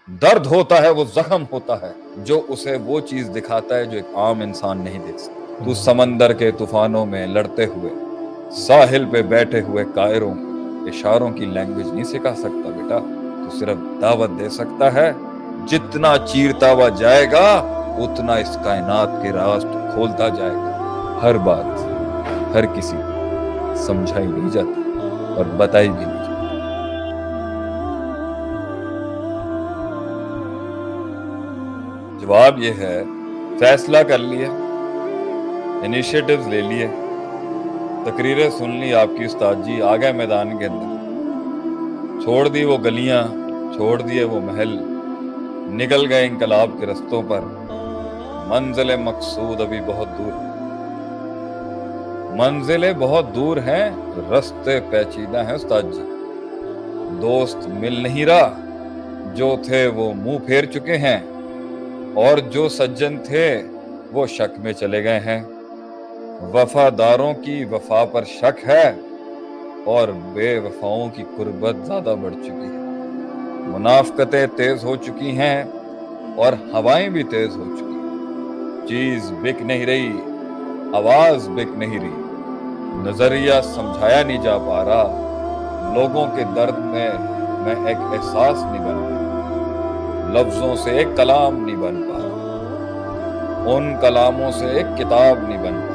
درد ہوتا ہے وہ زخم ہوتا ہے جو اسے وہ چیز دکھاتا ہے جو ایک عام انسان نہیں دیکھ سکتا۔ تو سمندر کے طوفانوں میں لڑتے ہوئے، ساحل پہ بیٹھے ہوئے قائروں کو اشاروں کی لینگویج نہیں سکھا سکتا بیٹا، تو صرف دعوت دے سکتا ہے۔ جتنا چیرتا ہوا جائے گا اتنا اس کائنات کے راز تو کھولتا جائے گا۔ ہر بات ہر کسی کو سمجھائی نہیں جاتی اور بتائی بھی نہیں جاتی۔ جواب یہ ہے، فیصلہ کر لیا، انیشیٹوز لے لیے، تقریریں سن لی آپ کی استاد جی، آ گئے میدان کے اندر، چھوڑ دی وہ گلیاں، چھوڑ دیے وہ محل، نکل گئے انقلاب کے رستوں پر، منزل مقصود ابھی بہت دور ہے، منزلیں بہت دور ہیں، رستے پیچیدہ ہیں استاد جی، دوست مل نہیں رہا، جو تھے وہ منہ پھیر چکے ہیں، اور جو سجن تھے وہ شک میں چلے گئے ہیں، وفاداروں کی وفا پر شک ہے اور بے وفاؤں کی قربت زیادہ بڑھ چکی ہے، منافقتیں تیز ہو چکی ہیں اور ہوائیں بھی تیز ہو چکی ہیں، چیز بک نہیں رہی، آواز بک نہیں رہی، نظریہ سمجھایا نہیں جا پا رہا، لوگوں کے درد میں ایک احساس نہیں بن پا رہا، لفظوں سے ایک کلام نہیں بن پا رہا، ان کلاموں سے ایک کتاب نہیں بن پا رہا،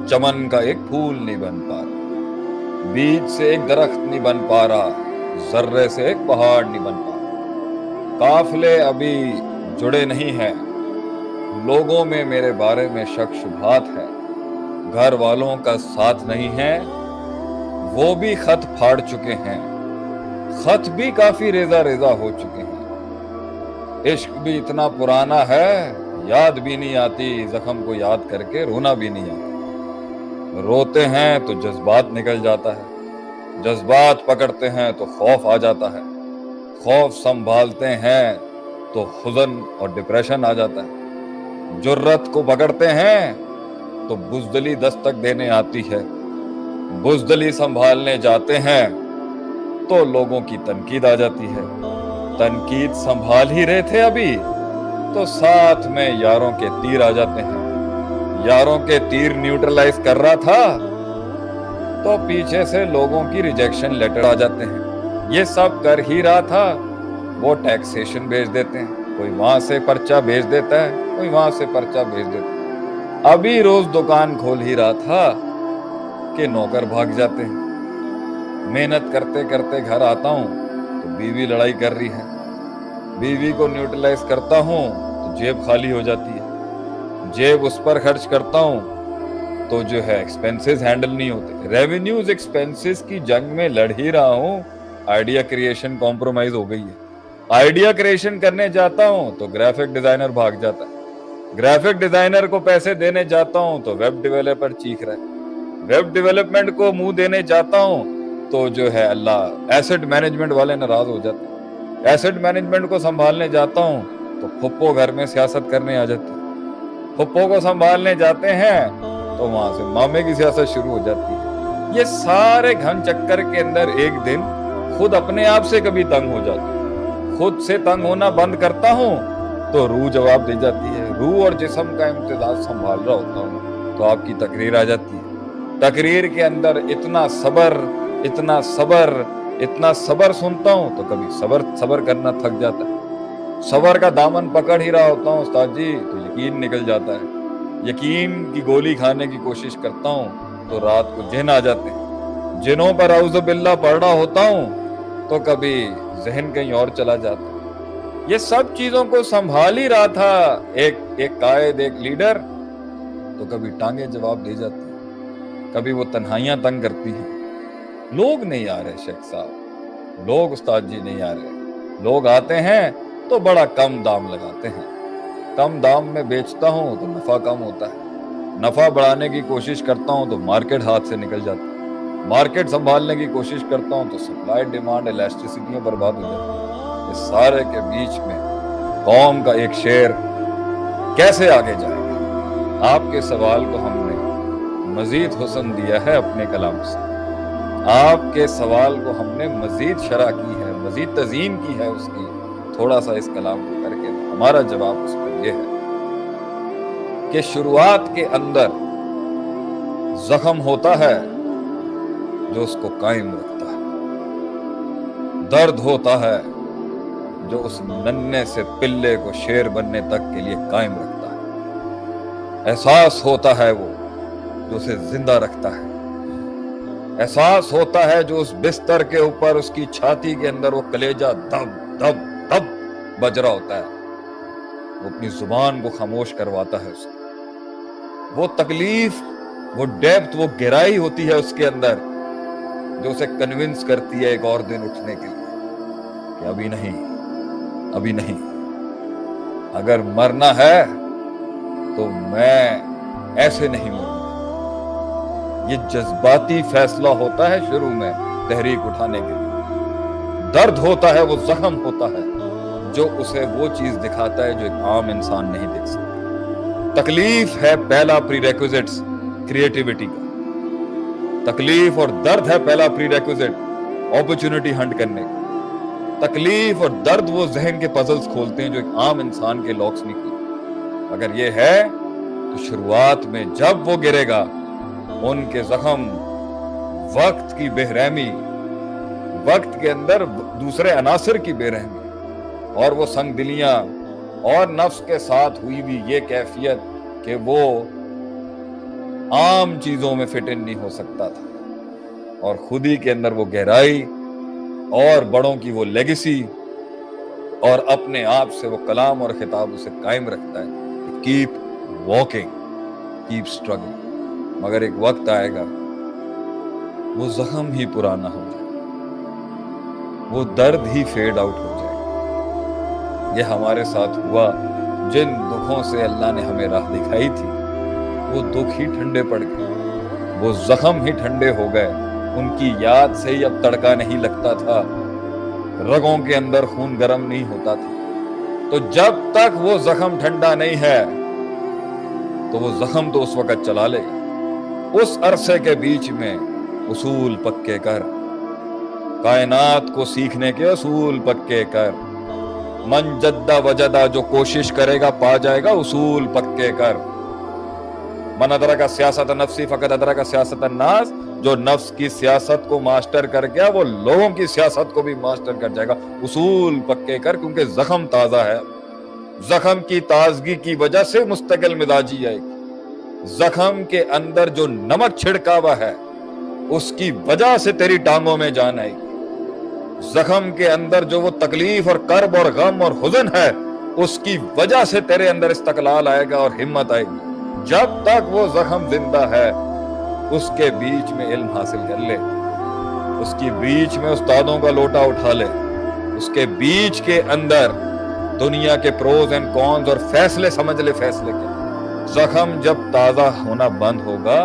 چمن کا ایک پھول نہیں بن پا رہا، بیج سے ایک درخت نہیں بن پا رہا، ذرے سے ایک پہاڑ نہیں بن پا رہا، قافلے ابھی جڑے نہیں ہیں، لوگوں میں میرے بارے میں شک شبہات ہے، گھر والوں کا ساتھ نہیں ہے، وہ بھی خط پھاڑ چکے ہیں، خط بھی کافی ریزہ ریزہ ہو چکے ہیں، عشق بھی اتنا پرانا ہے، یاد بھی نہیں آتی، زخم کو یاد کر کے رونا بھی نہیں آتا، روتے ہیں تو جذبات نکل جاتا ہے، جذبات پکڑتے ہیں تو خوف آ جاتا ہے، خوف سنبھالتے ہیں تو حزن اور ڈپریشن آ جاتا ہے، جرت کو پکڑتے ہیں تو بزدلی دستک دینے آتی ہے، بزدلی سنبھالنے جاتے ہیں تو لوگوں کی تنقید آ جاتی ہے، تنقید سنبھال ہی رہے تھے ابھی تو ساتھ میں یاروں کے تیر آ جاتے ہیں، یاروں کے تیر نیوٹرلائز کر رہا تھا تو پیچھے سے لوگوں کی ریجیکشن لیٹر آ جاتے ہیں، یہ سب کر ہی رہا تھا، وہ ٹیکسیشن بھیج دیتے ہیں، کوئی وہاں سے پرچہ بھیج دیتا ہے، کوئی وہاں سے پرچہ بھیج دیتا ہے، ابھی روز دکان کھول ہی رہا تھا کہ نوکر بھاگ جاتے ہیں، محنت کرتے کرتے گھر آتا ہوں تو بیوی لڑائی کر رہی ہے، بیوی کو نیوٹرلائز کرتا ہوں تو جیب خالی ہو جاتی ہے، جیب اس پر خرچ کرتا ہوں تو جو ہے ایکسپینسز ہینڈل نہیں ہوتے، ریونیوز ایکسپینسز کی جنگ میں لڑ ہی رہا ہوں، آئیڈیا کریشن کمپرومائز ہو گئی ہے، آئیڈیا کریشن کرنے جاتا ہوں تو گرافک ڈیزائنر بھاگ جاتا ہے، گرافک ڈیزائنر کو پیسے دینے جاتا ہوں تو ویب ڈیولپر چیخ رہا ہے، ویب ڈیولپمنٹ کو منہ دینے جاتا ہوں تو جو ہے اللہ ایسٹ مینجمنٹ والے ناراض ہو جاتے ہیں، ایسٹ مینجمنٹ کو سنبھالنے جاتا ہوں تو پھپھو گھر میں سیاست کرنے آ جاتی ہے، پھپھو کو سنبھالنے جاتے ہیں تو وہاں سے مامے کی سیاست شروع ہو جاتی ہے، یہ سارے گھن چکر کے اندر ایک دن خود اپنے آپ سے کبھی تنگ ہو جاتا ہوں، خود سے تنگ ہونا بند کرتا ہوں تو روح جواب دے جاتی ہے، روح اور جسم کا امتزاج سنبھال رہا ہوتا ہوں تو آپ کی تقریر آ جاتی ہے، تقریر کے اندر اتنا صبر اتنا صبر اتنا صبر سنتا ہوں تو کبھی صبر کرنا تھک جاتا ہے، صبر کا دامن پکڑ ہی رہا ہوتا ہوں استاد جی تو یقین نکل جاتا ہے، یقین کی گولی کھانے کی کوشش کرتا ہوں تو رات کو جن آ جاتے ہیں، جنوں پر اعوذ باللہ پڑھ رہا ہوتا ہوں تو کبھی ذہن کہیں اور چلا جاتا ہے، یہ سب چیزوں کو سنبھال ہی رہا تھا ایک قائد ایک لیڈر تو کبھی ٹانگیں جواب دے جاتی ہیں، کبھی وہ تنہائیاں تنگ کرتی ہیں، لوگ نہیں آ رہے شیخ صاحب، لوگ استاد جی نہیں آ رہے، لوگ آتے ہیں تو بڑا کم دام لگاتے ہیں، کم دام میں بیچتا ہوں تو نفع کم ہوتا ہے، نفع بڑھانے کی کوشش کرتا ہوں تو مارکیٹ ہاتھ سے نکل جاتا ہے، مارکیٹ سنبھالنے کی کوشش کرتا ہوں تو سپلائی ڈیمانڈ الاسٹیسٹیاں برباد ہو جاتی ہیں، اس سارے کے بیچ میں قوم کا ایک شیر کیسے آگے جائے گا؟ آپ کے سوال کو ہم نے مزید حسن دیا ہے اپنے کلام سے، آپ کے سوال کو ہم نے مزید شرح کی ہے، مزید تزیین کی ہے اس کی تھوڑا سا اس کلام کو کر کے، ہمارا جواب اس پر یہ ہے کہ شروعات کے اندر زخم ہوتا ہے جو اس کو قائم رکھتا ہے، درد ہوتا ہے جو اس ننھے سے پلے کو شیر بننے تک کے لیے قائم رکھتا ہے، احساس ہوتا ہے وہ جو اسے زندہ رکھتا ہے، احساس ہوتا ہے جو اس بستر کے اوپر اس کی چھاتی کے اندر وہ کلیجہ دب دب دب بج رہا ہوتا ہے، وہ اپنی زبان کو خاموش کرواتا ہے اس کو، وہ تکلیف، وہ ڈیپتھ، وہ گہرائی ہوتی ہے اس کے اندر جو اسے کنونس کرتی ہے ایک اور دن اٹھنے کے لیے کہ ابھی نہیں، ابھی نہیں، اگر مرنا ہے تو میں ایسے نہیں مروں۔ یہ جذباتی فیصلہ ہوتا ہے شروع میں تحریک اٹھانے کے لیے، درد ہوتا ہے، وہ زخم ہوتا ہے جو اسے وہ چیز دکھاتا ہے جو ایک عام انسان نہیں دیکھ سکتا۔ تکلیف ہے پہلا پری ریکوزٹس کریٹیوٹی کا، تکلیف اور درد ہے پہلا پری ریکوزٹ اپرچونٹی ہنٹ کرنے کا۔ تکلیف اور درد وہ ذہن کے پزلز کھولتے ہیں جو ایک عام انسان کے لاکس نہیں کھولتے۔ اگر یہ ہے تو شروعات میں جب وہ گرے گا، ان کے زخم، وقت کی بے رحمی، وقت کے اندر دوسرے عناصر کی بے رحمی اور وہ سنگ دلیاں اور نفس کے ساتھ ہوئی بھی یہ کیفیت کہ وہ عام چیزوں میں فٹ ان نہیں ہو سکتا تھا، اور خود ہی کے اندر وہ گہرائی اور بڑوں کی وہ لیگیسی اور اپنے آپ سے وہ کلام اور خطاب اسے قائم رکھتا ہے، کیپ واکنگ، کیپ اسٹرگلنگ۔ مگر ایک وقت آئے گا وہ زخم ہی پرانا ہو جائے گا، وہ درد ہی فیڈ آؤٹ ہو جائے گا۔ یہ ہمارے ساتھ ہوا، جن دکھوں سے اللہ نے ہمیں راہ دکھائی تھی وہ دکھ ہی ٹھنڈے پڑ گئے، وہ زخم ہی ٹھنڈے ہو گئے، ان کی یاد سے ہی اب تڑکا نہیں لگتا تھا، رگوں کے اندر خون گرم نہیں ہوتا تھا۔ تو جب تک وہ زخم ٹھنڈا نہیں ہے تو وہ زخم تو اس وقت چلا لے گا۔ اس عرصے کے بیچ میں اصول پکے کر، کائنات کو سیکھنے کے اصول پکے کر، من جدہ وجدہ، جو کوشش کرے گا پا جائے گا، اصول پکے کر۔ من ادرک سیاست نفسی فقط ادرک سیاست الناس، جو نفس کی سیاست کو ماسٹر کر گیا وہ لوگوں کی سیاست کو بھی ماسٹر کر جائے گا۔ اصول پکے کر، کیونکہ زخم تازہ ہے، زخم کی تازگی کی وجہ سے مستقل مزاجی آئے گی، زخم کے اندر جو نمک چھڑکا ہوا ہے اس کی وجہ سے تیری ٹانگوں میں جان آئے گی، زخم کے اندر جو وہ تکلیف اور کرب اور غم اور حزن ہے اس کی وجہ سے تیرے اندر استقلال آئے گا اور ہمت آئے گی۔ جب تک وہ زخم زندہ ہے اس کے بیچ میں علم حاصل کر لے، اس کی بیچ میں استادوں کا لوٹا اٹھا لے، اس کے بیچ کے اندر دنیا کے پروز اینڈ کونز اور فیصلے سمجھ لے، فیصلے کے زخم جب تازہ ہونا بند ہوگا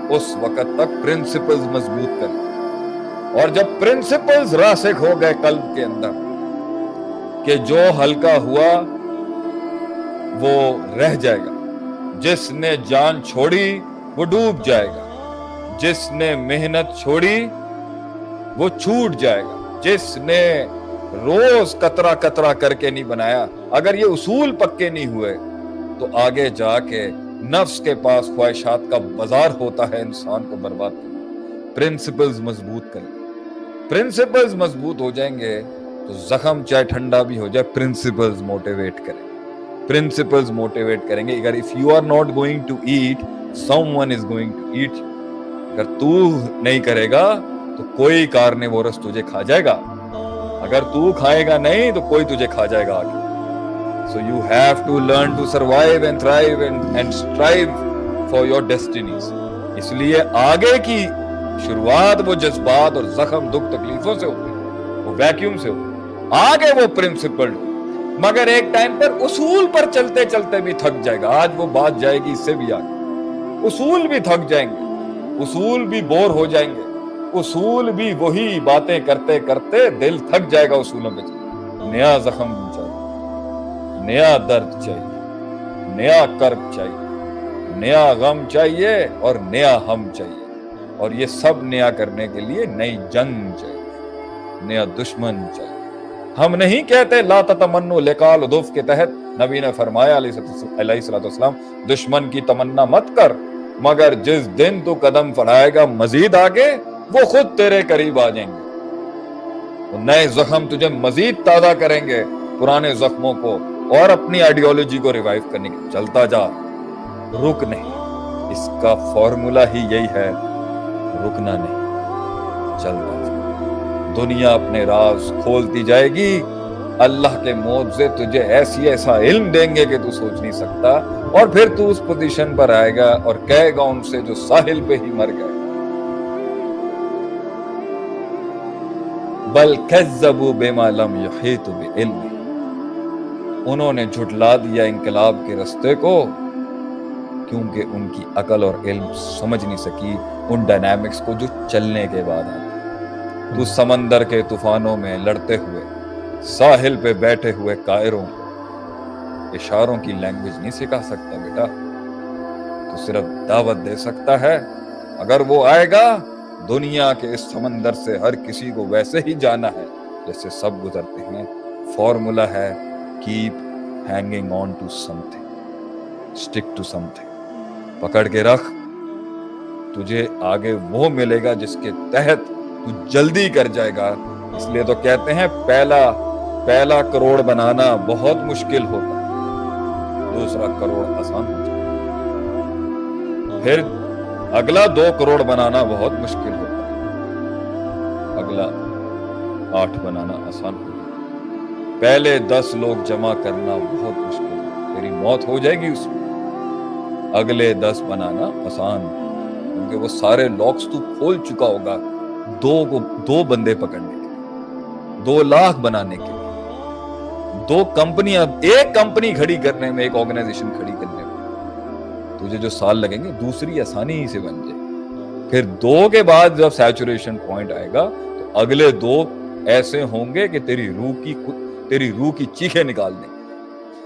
اس وقت تک پرنسپلز مضبوط کر، اور جب پرنسپلز راسخ ہو گئے قلب کے اندر کہ جو ہلکا ہوا وہ رہ جائے گا، جس نے جان چھوڑی وہ ڈوب جائے گا، جس نے محنت چھوڑی وہ چھوٹ جائے گا، جس نے روز قطرہ قطرہ کر کے نہیں بنایا، اگر یہ اصول پکے نہیں ہوئے تو آگے جا کے نفس کے پاس خواہشات کا بازار ہوتا ہے انسان کو برباد کرنا۔ پرنسپلز مضبوط کر لیں، پرنسپلز مضبوط ہو جائیں گے تو زخم چاہے ٹھنڈا بھی ہو جائے، پرنسپلز موٹیویٹ کریں، پرنسپلز موٹیویٹ کریں گے۔ اگر if you are not going to eat, someone is going to eat you۔ اگر تو نہیں کرے گا تو کوئی کارنیورس تجھے کھا جائے گا، اگر تو کھائے گا نہیں تو کوئی تجھے کھا جائے گا آگے۔ So you have to learn to survive and thrive and strive for your destinies۔ اس لیے آگے کی شروعات وہ جذبات اور زخم دکھ تکلیفوں سے ہوتی ہے، وہ ویکیوم سے ہوتی ہے، آگے وہ پرنسپل، مگر ایک ٹائم پر اصول پر چلتے چلتے بھی تھک جائے گا۔ آج وہ بات جائے گی اس سے بھی آگے، اصول بھی تھک جائیں گے، اصول بھی بور ہو جائیں گے، اصول بھی وہی باتیں کرتے کرتے دل تھک جائے گا اصولوں پہ۔ نیا زخم چاہیے، نیا درد چاہیے، نیا کرب چاہیے، نیا غم چاہیے اور نیا ہم چاہیے، اور یہ سب نیا کرنے کے لیے نئی جنگ چاہیے، نیا دشمن چاہیے۔ ہم نہیں کہتے لا تتمنوا لقاء الضيف کے تحت نبی نے فرمایا علیہ الصلوۃ والسلام دشمن کی تمنا مت کر، مگر جس دن تو قدم بڑھائے گا مزید آگے وہ خود تیرے قریب آ جائیں گے، وہ نئے زخم تجھے مزید تازہ کریں گے پرانے زخموں کو، اور اپنی آئیڈیالوجی کو ریوائیو کرنے کی چلتا جا، رک نہیں۔ اس کا فارمولا ہی یہی ہے، رکنا نہیں، چلتا جا۔ دنیا اپنے راز کھولتی جائے گی، اللہ کے معجزے تجھے ایسا علم دیں گے کہ تو سوچ نہیں سکتا، اور پھر تو اس پوزیشن پر آئے گا اور کہے گا ان سے جو ساحل پہ ہی مر گئے، بل کذبوا بما لم یحیطوا بعلمہ، انہوں نے جھٹلا دیا انقلاب کے رستے کو کیونکہ ان کی عقل اور علم سمجھ نہیں سکی ان ڈائنامکس کو جو چلنے کے بعد آتے۔ تو سمندر کے طوفانوں میں لڑتے ہوئے ساحل پہ بیٹھے ہوئے قائروں کو اشاروں کی لینگویج نہیں سکھا سکتا بیٹا، تو صرف دعوت دے سکتا ہے۔ اگر وہ آئے گا دنیا کے اس سمندر سے ہر کسی کو ویسے ہی جانا ہے جیسے سب گزرتے ہیں۔ فارمولا ہے keep hanging on to something, stick to something، پکڑ کے رکھ، تجھے آگے وہ ملے گا جس کے تحت تو جلدی کر جائے گا۔ اس لیے تو کہتے ہیں پہلا کروڑ بنانا بہت مشکل ہوتا ہے، دوسرا کروڑ آسان ہو جائے، پھر اگلا 2 کروڑ بنانا بہت مشکل ہوتا ہے، اگلا 8 بنانا آسان ہو جائے، پہلے 10 لوگ جمع کرنا بہت مشکل ہے، تیری موت ہو جائے گی اس میں، اگلے 10 بنانا آسان، کیونکہ وہ سارے لاکس تو کھول چکا ہوگا 2 بندے پکڑنے کے لیے، 2 لاکھ بنانے کے لیے، 2 کمپنیاں، ایک کمپنی کھڑی کرنے میں، ایک آرگنائزیشن کھڑی کرنے میں تجھے جو سال لگیں گے دوسری آسانی سے بن جائے گی۔ پھر 2 کے بعد جب سیچوریشن پوائنٹ آئے گا تو اگلے 2 ایسے ہوں گے کہ تیری روح کی چیخیں نکال دیں گے،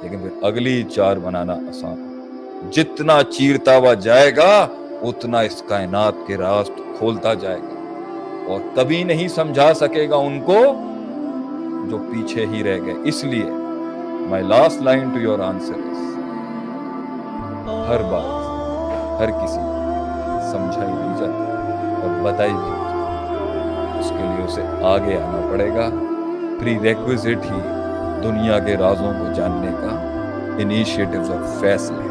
لیکن پھر اگلی 4 بنانا آسان۔ جتنا چیرتا ہوا جائے گا اتنا اس کائنات کے راز کھولتا جائے گا، اور کبھی نہیں سمجھا سکے گا ان کو جو پیچھے ہی رہ گئے۔ اس لیے my last line to your answer is ہر بات ہر کسی سمجھائی نہیں جاتی اور بتائی بھی نہیں جاتی، اس کے لیے اسے آگے آنا پڑے گا۔ پری ریکویزٹ ہی دنیا کے رازوں کو جاننے کا انیشیٹوز اور فیصلے